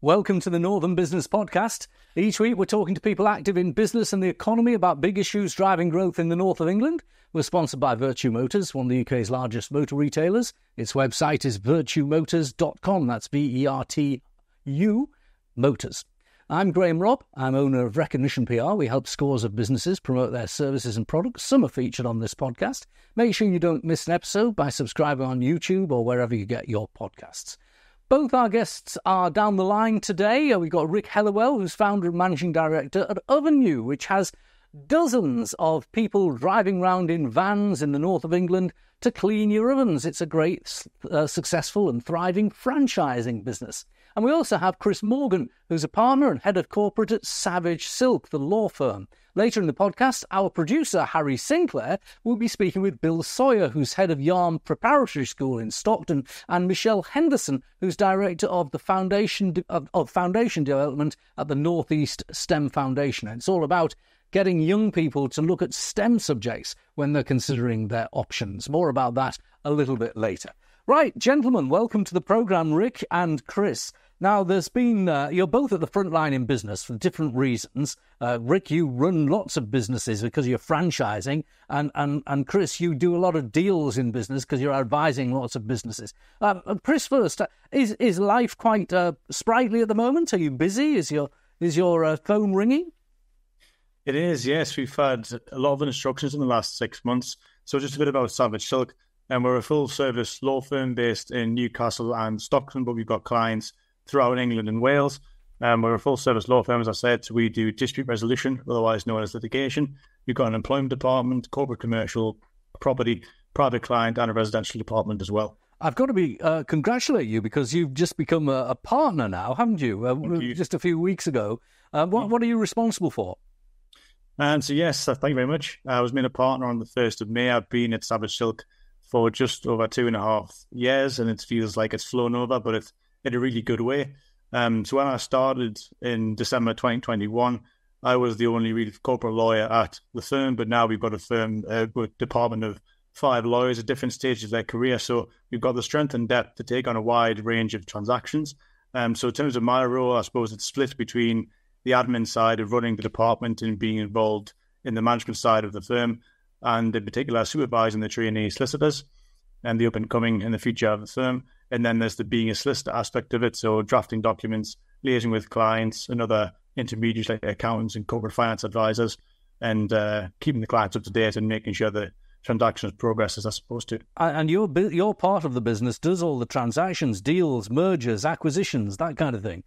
Welcome to the Northern Business Podcast. Each week we're talking to people active in business and the economy about big issues driving growth in the north of England. We're sponsored by Virtue Motors, one of the UK's largest motor retailers. Its website is virtuemotors.com. That's V-E-R-T-U Motors. I'm Graham Robb. I'm owner of Recognition PR. We help scores of businesses promote their services and products. Some are featured on this podcast. Make sure you don't miss an episode by subscribing on YouTube or wherever you get your podcasts. Both our guests are down the line today. We've got Rik Hellewell, who's founder and managing director at Ovenu, which has dozens of people driving around in vans in the north of England to clean your ovens. It's a great, successful and thriving franchising business. And we also have Chris Morgan, who's a partner and head of corporate at Savage Silk, the law firm. Later in the podcast, our producer, Harry Sinclair, will be speaking with Bill Sawyer, who's head of Yarm Preparatory School in Stockton, and Michelle Henderson, who's director of the foundation development at the North East STEM Foundation. And it's all about getting young people to look at STEM subjects when they're considering their options. More about that a little bit later. Right, gentlemen, welcome to the programme, Rik and Chris. Now, there's been, you're both at the front line in business for different reasons. Rik, you run lots of businesses because you're franchising, and Chris, you do a lot of deals in business because you're advising lots of businesses. Chris, first, is life quite sprightly at the moment? Are you busy? Is your phone ringing? It is, yes. We've had a lot of instructions in the last 6 months. So just a bit about Savage Silk. And we're a full-service law firm based in Newcastle and Stockton, but we've got clients throughout England and Wales. We're a full-service law firm, as I said, so we do dispute resolution, otherwise known as litigation. We've got an employment department, corporate commercial, property, private client, and a residential department as well. I've got to congratulate you because you've just become a partner now, haven't you? Thank you. Just a few weeks ago. What are you responsible for? And so, yes, thank you very much. I was made a partner on the 1st of May. I've been at Savage Silk for just over 2.5 years, and it feels like it's flown over, but it's in a really good way. So when I started in December 2021, I was the only real corporate lawyer at the firm, but now we've got a firm with a department of 5 lawyers at different stages of their career. So we've got the strength and depth to take on a wide range of transactions. So in terms of my role, I suppose it's split between the admin side of running the department and being involved in the management side of the firm, and in particular supervising the trainee solicitors and the up-and-coming and the future of the firm. And then there's the being a solicitor aspect of it, so drafting documents, liaising with clients and other intermediaries like accountants and corporate finance advisors, and keeping the clients up to date and making sure the transactions progress as they're supposed to. And your part of the business does all the transactions, deals, mergers, acquisitions, that kind of thing.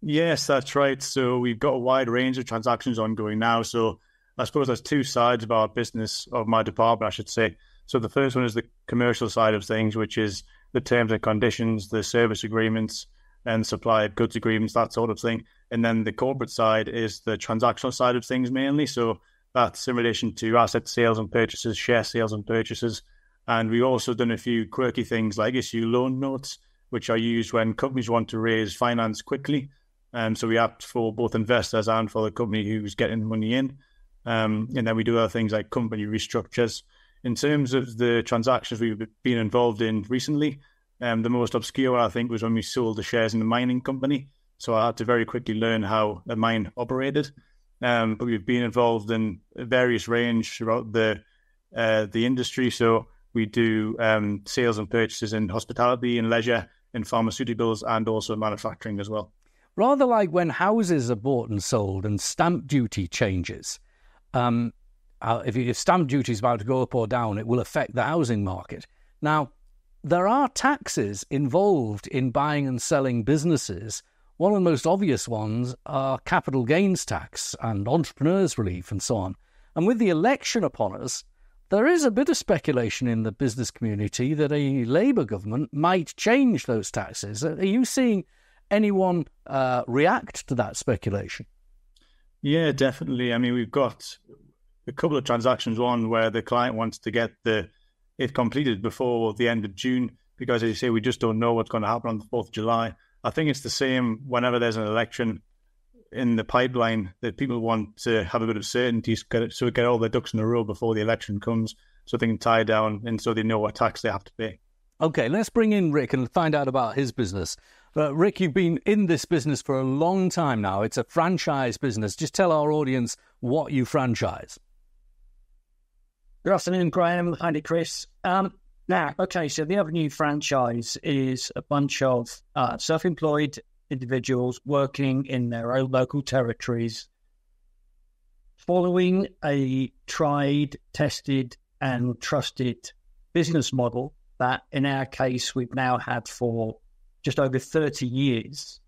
Yes, that's right. So we've got a wide range of transactions ongoing now. So I suppose there's 2 sides of our business, of my department, I should say. So the first one is the commercial side of things, which is the terms and conditions, the service agreements and supply of goods agreements, that sort of thing. And then the corporate side is the transactional side of things mainly. So that's in relation to asset sales and purchases, share sales and purchases. And we've also done a few quirky things like issue loan notes, which are used when companies want to raise finance quickly. So we act for both investors and for the company who's getting the money in. And then we do other things like company restructures. In terms of the transactions we've been involved in recently, the most obscure one, I think, was when we sold the shares in the mining company. So I had to very quickly learn how a mine operated. But we've been involved in various range throughout the industry. So we do sales and purchases in hospitality and leisure, in pharmaceuticals, and also manufacturing as well. Rather like when houses are bought and sold and stamp duty changes. If stamp duty is about to go up or down, it will affect the housing market. Now, there are taxes involved in buying and selling businesses. One of the most obvious ones are capital gains tax and entrepreneurs relief and so on. And with the election upon us, there is a bit of speculation in the business community that a Labour government might change those taxes. Are you seeing anyone react to that speculation? Yeah, definitely. I mean, we've got a couple of transactions, one where the client wants to get it completed before the end of June, because as you say, we just don't know what's going to happen on the 4th of July. I think it's the same whenever there's an election in the pipeline, that people want to have a bit of certainty so get all their ducks in a row before the election comes, so they can tie down and so they know what tax they have to pay. Okay, let's bring in Rik and find out about his business. Rik, you've been in this business for a long time now. It's a franchise business. Just tell our audience what you franchise. Good afternoon, Graham. Hi, Chris. So the Ovenu franchise is a bunch of self-employed individuals working in their own local territories, following a tried, tested, and trusted business model that, in our case, we've now had for just over 30 years.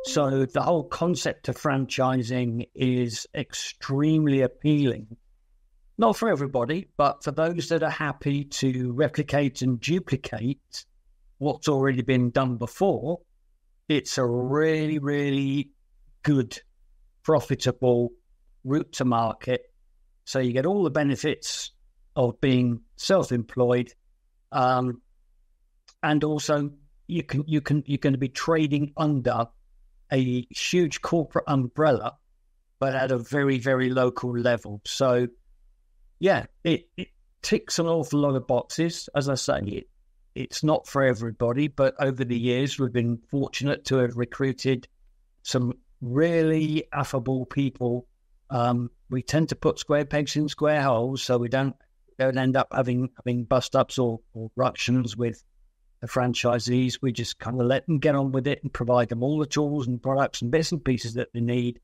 So the whole concept of franchising is extremely appealing. Not for everybody, but for those that are happy to replicate and duplicate what's already been done before, it's a really, really good, profitable route to market. So you get all the benefits of being self-employed, and also you're going to be trading under a huge corporate umbrella, but at a very, very local level. So yeah, it ticks an awful lot of boxes. As I say, it's not for everybody, but over the years, we've been fortunate to have recruited some really affable people. We tend to put square pegs in square holes, so we don't end up having bust-ups or ructions with the franchisees. We just kind of let them get on with it and provide them all the tools and products and bits and pieces that they need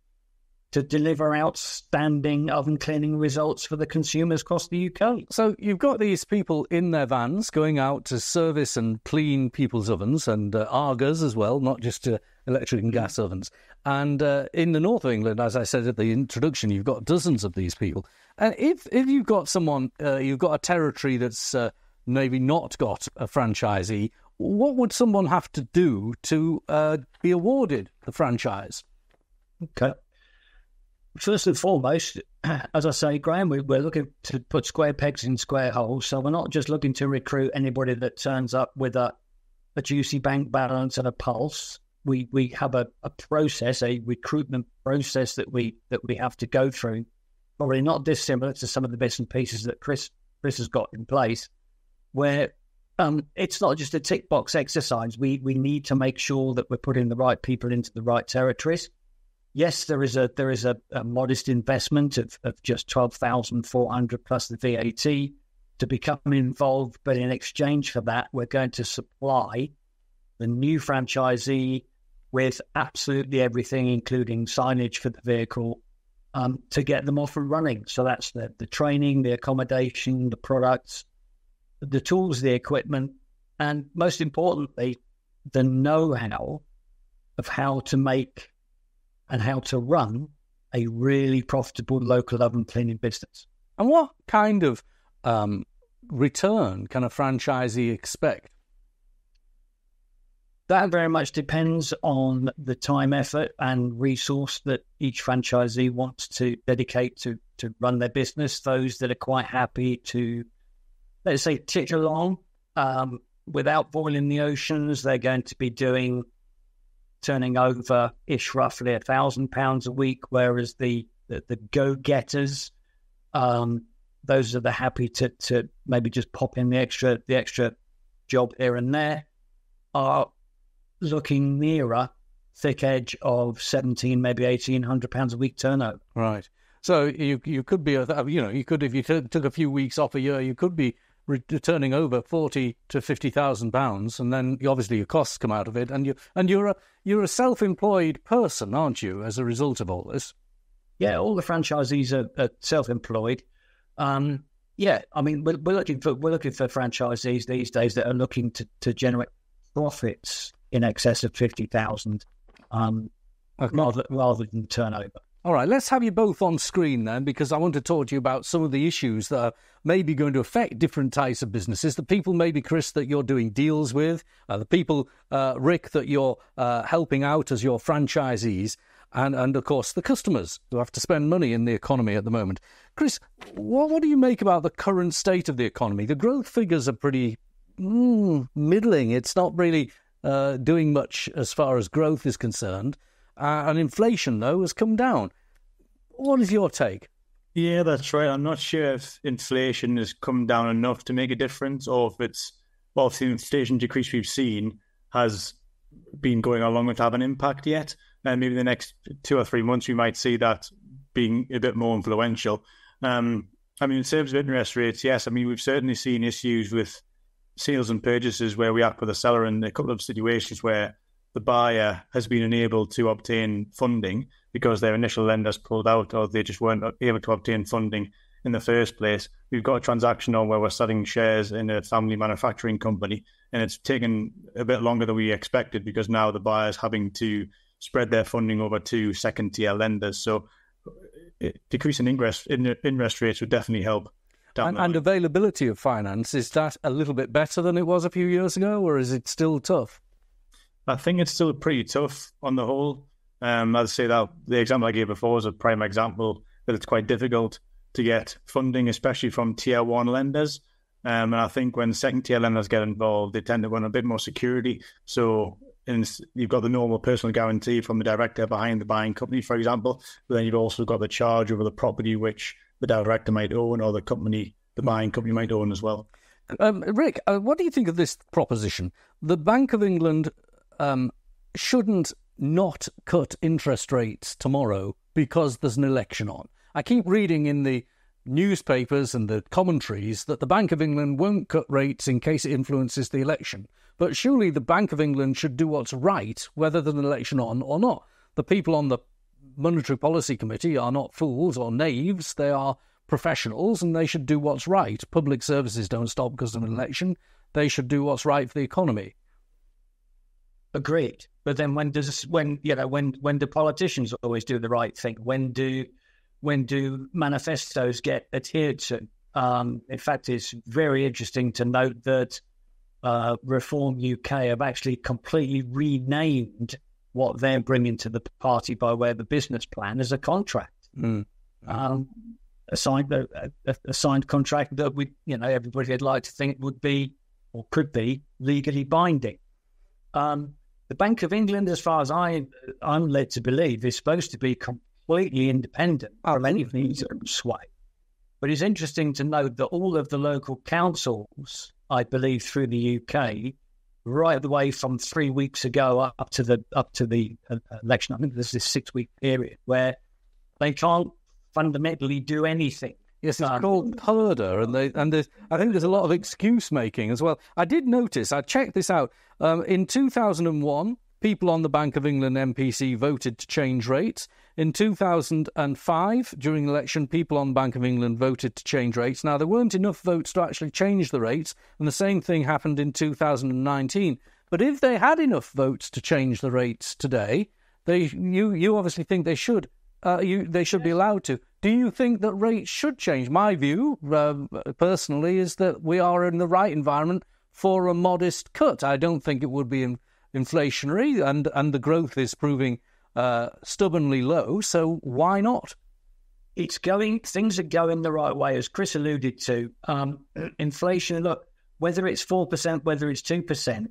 to deliver outstanding oven cleaning results for the consumers across the UK. So you've got these people in their vans going out to service and clean people's ovens and Argas as well, not just electric and gas ovens. And in the north of England, as I said at the introduction, you've got dozens of these people. And if you've got someone, you've got a territory that's maybe not got a franchisee, what would someone have to do to be awarded the franchise? Okay. First and foremost, as I say, Graham, we're looking to put square pegs in square holes. So we're not just looking to recruit anybody that turns up with a juicy bank balance and a pulse. We have a process, a recruitment process that we have to go through. Probably not dissimilar to some of the bits and pieces that Chris has got in place, where it's not just a tick box exercise. We need to make sure that we're putting the right people into the right territories. Yes, there is a modest investment of just 12,400 plus the VAT to become involved, but in exchange for that, we're going to supply the new franchisee with absolutely everything, including signage for the vehicle, to get them off and running. So that's the training, the accommodation, the products, the tools, the equipment, and most importantly, the know-how of how to make and how to run a really profitable local oven cleaning business. And what kind of return can a franchisee expect? That very much depends on the time, effort, and resource that each franchisee wants to dedicate to run their business. Those that are quite happy to, let's say, tick along without boiling the oceans, they're going to be turning over-ish roughly £1,000 a week, whereas the go-getters, those are the happy to maybe just pop in the extra job here and there, are looking nearer thick edge of 17, maybe £1,800 a week turnover. Right. So you could be, you could, if you took a few weeks off a year, you could be turning over £40,000 to £50,000, and then obviously your costs come out of it, and you're a self-employed person, aren't you? As a result of all this. Yeah, all the franchisees are self-employed. Yeah, I mean we're looking for franchisees these days that are looking to generate profits in excess of 50,000, rather than turnover. All right, let's have you both on screen then, because I want to talk to you about some of the issues that are maybe going to affect different types of businesses. The people, maybe, Chris, that you're doing deals with, the people, Rik, that you're helping out as your franchisees, and of course, the customers who have to spend money in the economy at the moment. Chris, what do you make about the current state of the economy? The growth figures are pretty middling. It's not really doing much as far as growth is concerned. And inflation, though, has come down. What is your take? Yeah, that's right. I'm not sure if inflation has come down enough to make a difference, or if the inflation decrease we've seen has been going on long enough to have an impact yet. And maybe the next 2 or 3 months, we might see that being a bit more influential. In terms of interest rates, yes, we've certainly seen issues with sales and purchases where we act with the seller in a couple of situations where the buyer has been unable to obtain funding because their initial lenders pulled out or they just weren't able to obtain funding in the first place. We've got a transaction on where we're selling shares in a family manufacturing company, and it's taken a bit longer than we expected because now the buyer's having to spread their funding over 2 second-tier lenders. So decreasing interest rates would definitely help. And availability of finance, is that a little bit better than it was a few years ago, or is it still tough? I think it's still pretty tough on the whole. I'd say that the example I gave before is a prime example that it's quite difficult to get funding, especially from tier 1 lenders. And I think when second-tier lenders get involved, they tend to want a bit more security. So you've got the normal personal guarantee from the director behind the buying company, for example, but then you've also got the charge over the property which the director might own or the buying company might own as well. Rik, what do you think of this proposition? The Bank of England shouldn't not cut interest rates tomorrow because there's an election on. I keep reading in the newspapers and the commentaries that the Bank of England won't cut rates in case it influences the election. But surely the Bank of England should do what's right, whether there's an election on or not. The people on the Monetary Policy Committee are not fools or knaves. They are professionals and they should do what's right. Public services don't stop because of an election. They should do what's right for the economy. Agreed. But then when do politicians always do the right thing? When do manifestos get adhered to? In fact, it's very interesting to note that Reform UK have actually completely renamed what they're bringing to the party by way of the business plan as a contract. A signed contract that everybody would like to think would be or could be legally binding. The Bank of England, as far as I'm led to believe, is supposed to be completely independent from anything sway. But it's interesting to note that all of the local councils, I believe, through the UK, right the way from 3 weeks ago up to the election, I think there's this 6-week period where they can't fundamentally do anything. Yes, it's called purdah, and I think there's a lot of excuse making as well. I did notice, I checked this out, in 2001, people on the Bank of England MPC voted to change rates. In 2005, during the election, people on the Bank of England voted to change rates. Now, there weren't enough votes to actually change the rates, and the same thing happened in 2019. But if they had enough votes to change the rates today, you obviously think they should. They should be allowed to. Do you think that rates should change? My view, personally, is that we are in the right environment for a modest cut. I don't think it would be inflationary, and the growth is proving stubbornly low, so why not? Things are going the right way, as Chris alluded to. Inflation, look, whether it's 4%, whether it's 2%,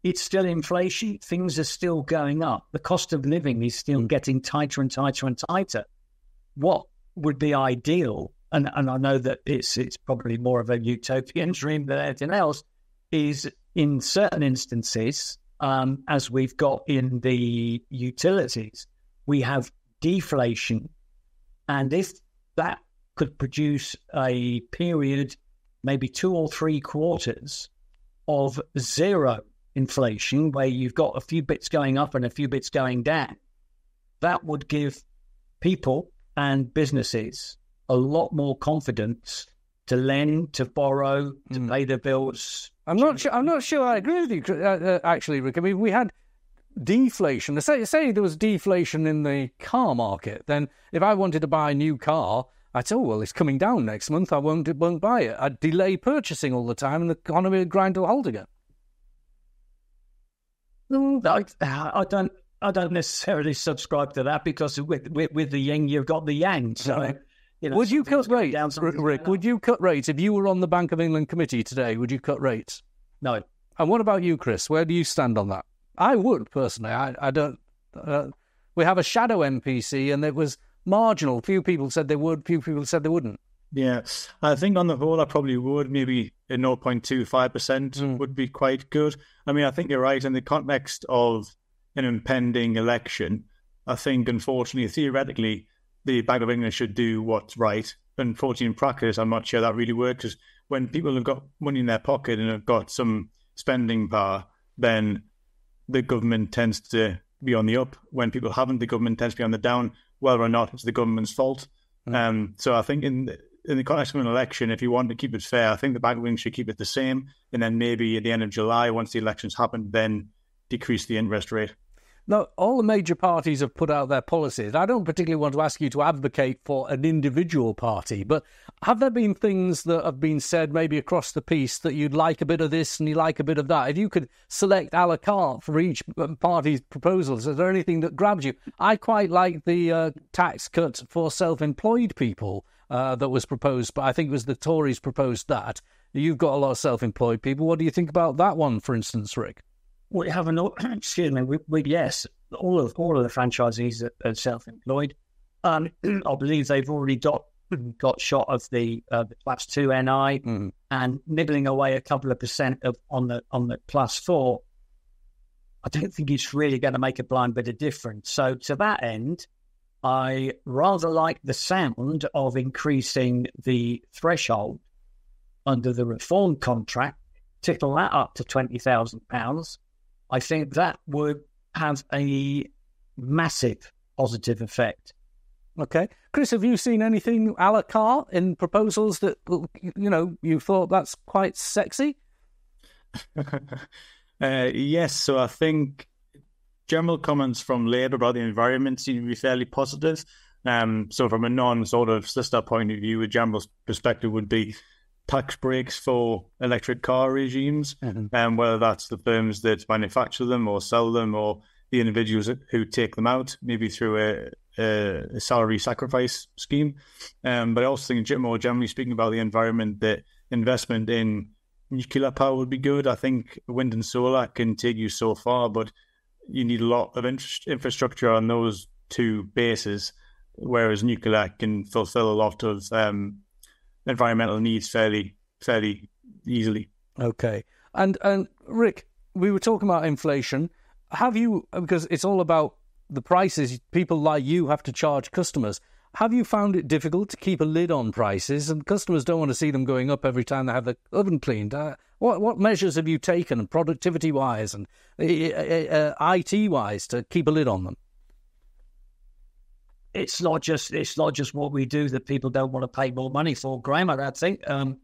it's still inflation. Things are still going up. The cost of living is still getting tighter and tighter and tighter. What would be ideal, and I know that it's probably more of a utopian dream than anything else, is in certain instances, as we've got in the utilities, we have deflation. And if that could produce a period, maybe 2 or 3 quarters of zero inflation, where you've got a few bits going up and a few bits going down, that would give people and businesses a lot more confidence to lend, to borrow, to pay their bills. I'm not sure I agree with you, actually, Rik. I mean, we had deflation. Say there was deflation in the car market. Then if I wanted to buy a new car, I'd say, oh, well, it's coming down next month. I won't buy it. I'd delay purchasing all the time and the economy would grind to a halt again. I don't necessarily subscribe to that, because with the yin, you've got the yang. So, would you cut rates, Rik? Would you cut rates if you were on the Bank of England committee today? Would you cut rates? No. And what about you, Chris? Where do you stand on that? I would personally. I don't. We have a shadow MPC, and it was marginal. Few people said they would. Few people said they wouldn't. Yeah, I think on the whole, I probably would. Maybe a 0.25% would be quite good. I mean, I think you're right in the context of an impending election. I think, unfortunately, theoretically, the Bank of England should do what's right. Unfortunately, in practice, I'm not sure that really works. Because when people have got money in their pocket and have got some spending power, then the government tends to be on the up. When people haven't, the government tends to be on the down, whether or not it's the government's fault. So I think in the context of an election, if you want to keep it fair, I think the Bank of England should keep it the same. And then maybe at the end of July, once the elections happen, then decrease the interest rate. Now, all the major parties have put out their policies. I don't particularly want to ask you to advocate for an individual party, but have there been things that have been said maybe across the piece that you'd like a bit of this and you like a bit of that? If you could select a la carte for each party's proposals, is there anything that grabs you? I quite like the tax cut for self-employed people that was proposed, but I think it was the Tories proposed that. You've got a lot of self-employed people. What do you think about that one, for instance, Rik? We have excuse me. Yes, all of the franchisees are self-employed. I believe they've already got shot of the Class 2 NI and nibbling away a couple of percent on the Class 4. I don't think it's really going to make a blind bit of difference. So to that end, I rather like the sound of increasing the threshold under the reform contract, tickle that up to £20,000. I think that would have a massive positive effect. Okay. Chris, have you seen anything a la carte in proposals that, you thought that's quite sexy? Yes. So I think general comments from Labour about the environment seem to be fairly positive. So from a non-sort of solicitor point of view, a general perspective would be tax breaks for electric car regimes, whether that's the firms that manufacture them or sell them or the individuals who take them out, maybe through a salary sacrifice scheme. But I also think more generally speaking about the environment, that investment in nuclear power would be good. I think wind and solar can take you so far, but you need a lot of infrastructure on those two bases, whereas nuclear can fulfill a lot of environmental needs fairly easily. Okay. And Rik, we were talking about inflation. Have you, because it's all about the prices people like you have to charge customers, have you found it difficult to keep a lid on prices? And customers don't want to see them going up every time they have the oven cleaned. What measures have you taken, productivity-wise and IT-wise, to keep a lid on them? It's not just what we do that people don't want to pay more money for, Graham. I think I'm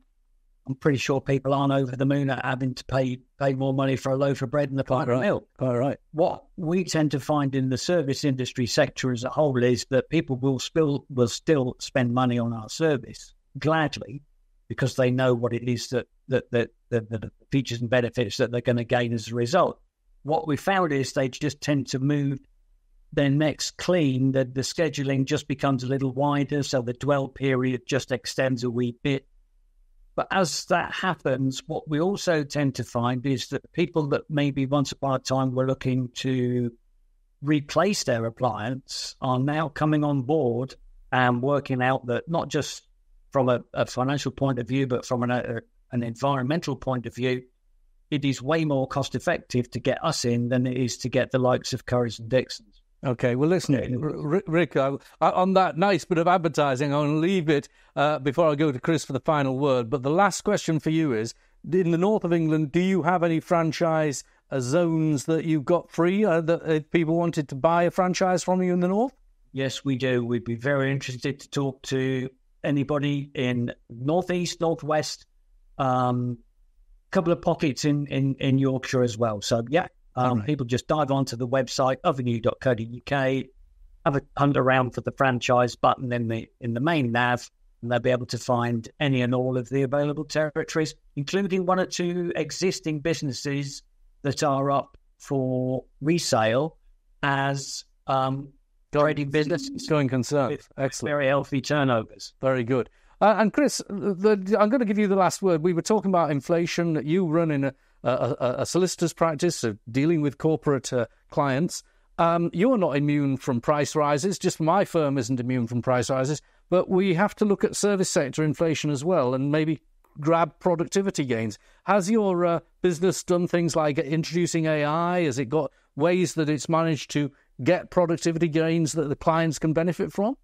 pretty sure people aren't over the moon at having to pay more money for a loaf of bread and a pint of milk. All right. What we tend to find in the service industry sector as a whole is that people will still spend money on our service gladly, because they know what it is that the features and benefits that they're going to gain as a result. What we found is they just tend to move their next clean, the scheduling just becomes a little wider, so the dwell period just extends a wee bit. But as that happens, what we also tend to find is that people that maybe once upon a time were looking to replace their appliance are now coming on board and working out that not just from a financial point of view, but from an environmental point of view, it is way more cost effective to get us in than it is to get the likes of Currys and Dixons. Okay, well, listen, Rik, on that nice bit of advertising, I'll leave it before I go to Chris for the final word. But the last question for you is, in the north of England, do you have any franchise zones that you've got free that if people wanted to buy a franchise from you in the north? Yes, we do. We'd be very interested to talk to anybody in northeast, northwest, couple of pockets in Yorkshire as well. So, yeah. Right. People just dive onto the website, ovenu.co.uk, have a hunt around for the franchise button in the main nav, and they'll be able to find any and all of the available territories, including one or two existing businesses that are up for resale as trading businesses. Going concern. Excellent. Very healthy turnovers. Very good. And Chris, I'm going to give you the last word. We were talking about inflation. You run in a solicitor's practice of dealing with corporate clients. you're not immune from price rises. Just my firm isn't immune from price rises. But we have to look at service sector inflation as well and maybe grab productivity gains. Has your business done things like introducing AI? Has it got ways that it's managed to get productivity gains that the clients can benefit from?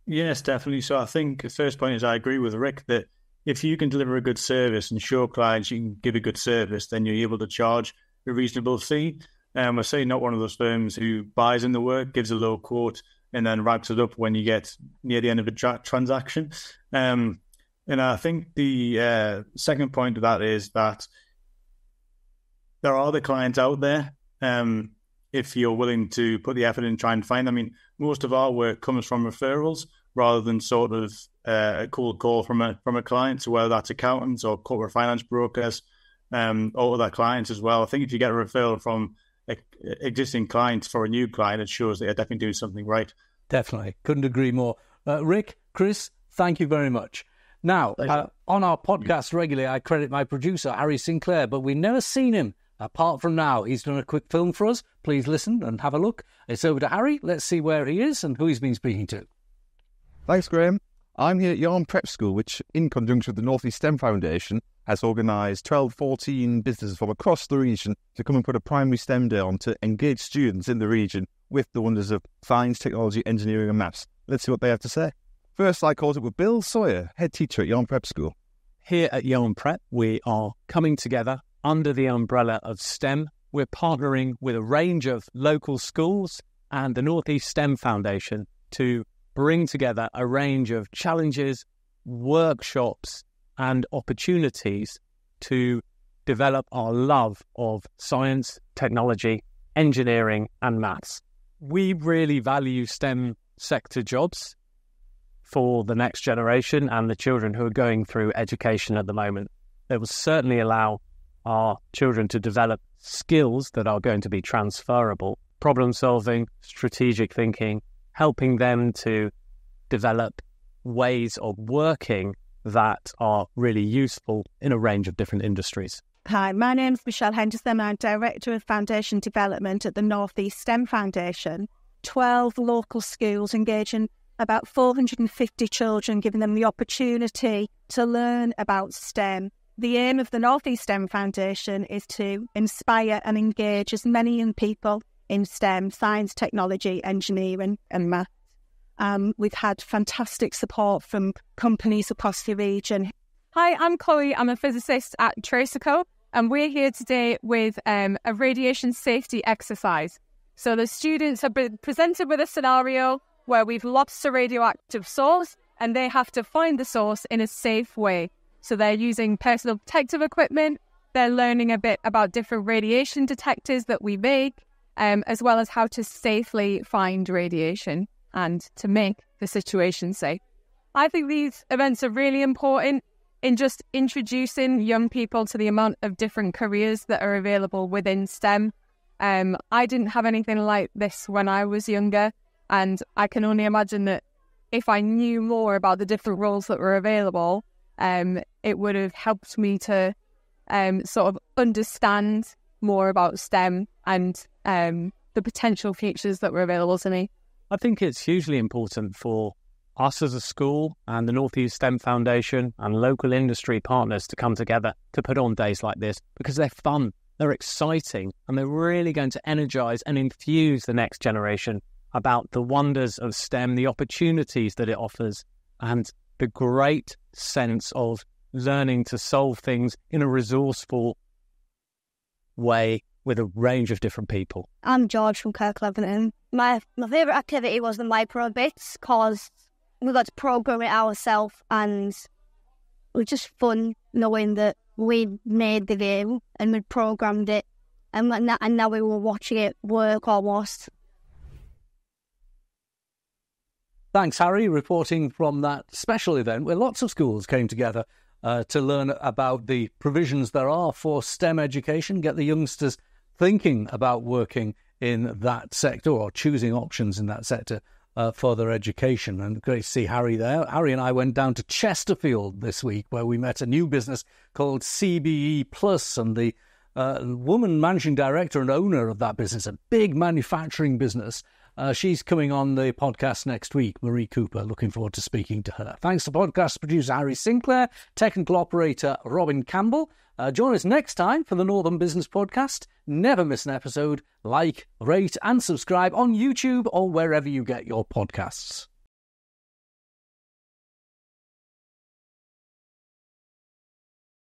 Yes, definitely. So I think the first point is I agree with Rik that if you can deliver a good service and show clients you can give a good service, then you're able to charge a reasonable fee. We're saying not one of those firms who buys in the work, gives a low quote, and then wraps it up when you get near the end of a transaction. And I think the second point of that is that there are the clients out there. If you're willing to put the effort in and try and find them. I mean, most of our work comes from referrals rather than sort of a cold call from a client. So whether that's accountants or corporate finance brokers or other clients as well. I think if you get a referral from existing clients for a new client, it shows that you're definitely doing something right. Definitely. Couldn't agree more. Rik, Chris, thank you very much. Now, on our podcast regularly, I credit my producer, Harry Sinclair, but we've never seen him apart from now. He's done a quick film for us. Please listen and have a look. It's over to Harry. Let's see where he is and who he's been speaking to. Thanks, Graham. I'm here at Yarm Prep School, which, in conjunction with the North East STEM Foundation, has organised 14 businesses from across the region to come and put a primary STEM day on to engage students in the region with the wonders of science, technology, engineering and maths. Let's see what they have to say. First, I caught up with Bill Sawyer, head teacher at Yarm Prep School. Here at Yarm Prep, we are coming together under the umbrella of STEM. We're partnering with a range of local schools and the North East STEM Foundation to bring together a range of challenges, workshops and opportunities to develop our love of science, technology, engineering and maths. We really value STEM sector jobs for the next generation and the children who are going through education at the moment. It will certainly allow our children to develop skills that are going to be transferable, problem solving, strategic thinking, helping them to develop ways of working that are really useful in a range of different industries. Hi, my name's Michelle Henderson. I'm Director of Foundation Development at the North East STEM Foundation. 12 local schools engaging about 450 children, giving them the opportunity to learn about STEM. The aim of the North East STEM Foundation is to inspire and engage as many young people in STEM, science, technology, engineering and maths. We've had fantastic support from companies across the region. Hi, I'm Chloe. I'm a physicist at Tracerco, and we're here today with a radiation safety exercise. So the students have been presented with a scenario where we've lost a radioactive source and they have to find the source in a safe way. So they're using personal protective equipment, they're learning a bit about different radiation detectors that we make, as well as how to safely find radiation and to make the situation safe. I think these events are really important in just introducing young people to the amount of different careers that are available within STEM. I didn't have anything like this when I was younger, and I can only imagine that if I knew more about the different roles that were available, it would have helped me to sort of understand more about STEM and the potential futures that were available to me. I think it's hugely important for us as a school and the North East STEM Foundation and local industry partners to come together to put on days like this because they're fun, they're exciting, and they're really going to energise and infuse the next generation about the wonders of STEM, the opportunities that it offers, and the great sense of learning to solve things in a resourceful way with a range of different people. I'm George from Kirkleventon. My favourite activity was the micro bits because we got to program it ourselves, and it was just fun knowing that we made the game and we programmed it, and now we were watching it work almost. Thanks, Harry, reporting from that special event where lots of schools came together to learn about the provisions there are for STEM education, get the youngsters thinking about working in that sector or choosing options in that sector for their education. And great to see Harry there. Harry and I went down to Chesterfield this week where we met a new business called CBE Plus, and the woman managing director and owner of that business, a big manufacturing business. She's coming on the podcast next week, Marie Cooper. Looking forward to speaking to her. Thanks to podcast producer Harry Sinclair, technical operator Robin Campbell. Join us next time for the Northern Business Podcast. Never miss an episode. Like, rate and subscribe on YouTube or wherever you get your podcasts.